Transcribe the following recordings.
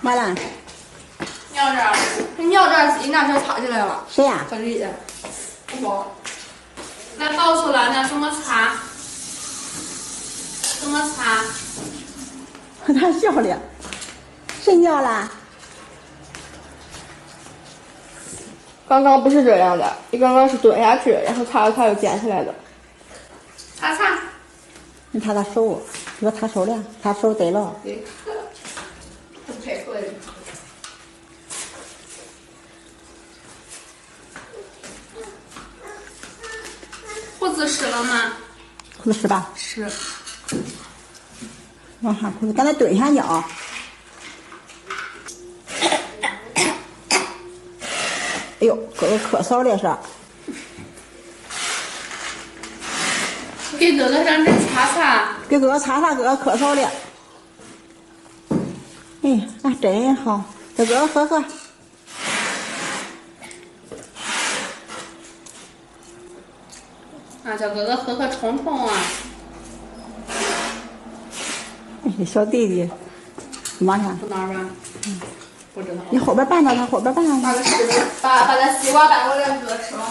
完了。尿这儿，尿这儿，人家这擦起来了。谁呀？小丽。我。来告诉了，那怎么擦？怎么擦？他笑了。谁尿了？刚刚不是这样的，你刚刚是蹲下去，然后擦了擦又捡起来的。擦擦。你擦他手，你说擦手了，他手对了。对。很配合的。裤子湿了吗？裤子湿吧？湿。往下裤子，刚才蹲下尿。哎呦，哥哥咳嗽了是。给哥哥让这擦擦。给哥哥擦擦，哥哥咳嗽了。哎，啊，真好，给哥哥喝喝。啊，叫哥哥喝喝冲冲啊！哎，小弟弟，你往下。不哪儿吧？不知道。你后边绊到他，后边绊到他。把那西瓜搬过来给哥吃了。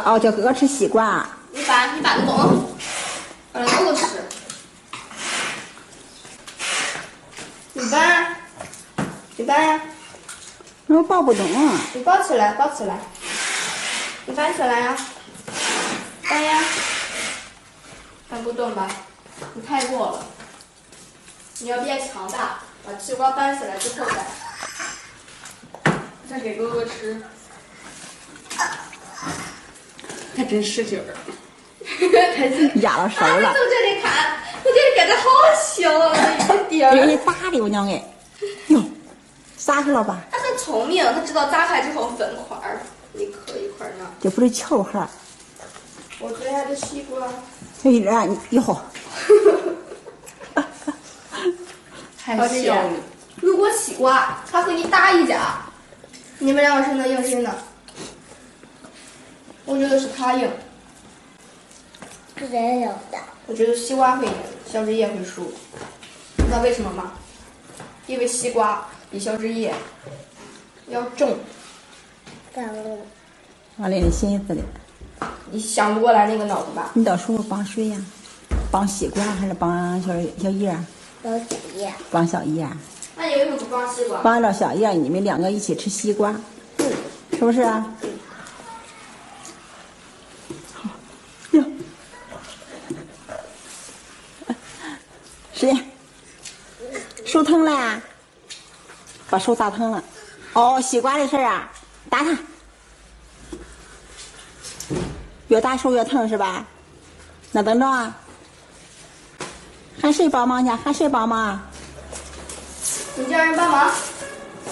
哦，叫哥哥吃西瓜。你搬得动，把那都吃。你搬呀！我抱不动啊。你抱起来，你搬起来呀！搬呀！搬不动吧？你太弱了。你要变强大，把西瓜搬起来之后再给哥哥吃。他真使劲儿。压到手了。从这里看，我这里感觉好小啊，一点给你打的我娘哎！哟，撒开了吧？他很聪明，他知道砸开之后分块儿，一颗一块呢。这不是球盒。我最爱的西瓜。有一点，哟。太小了。如果西瓜他和你打一架，你们两个谁能赢谁呢？我觉得是他赢。是谁赢的？我觉得西瓜会赢，小枝叶会输。你知道为什么吗？因为西瓜比小枝叶要重。完了，你寻思的。你想不过来那个脑子吧？你到时候帮谁呀？帮西瓜还是帮小叶？帮小叶。帮小叶。那你为什么不帮西瓜？帮着小叶，你们两个一起吃西瓜，是不是啊？好，哟，谁？手疼了呀？把手打疼了。哦，西瓜的事儿啊，打他。越打手越疼是吧？那等着啊。喊谁帮忙去？喊谁帮忙？你叫人帮忙。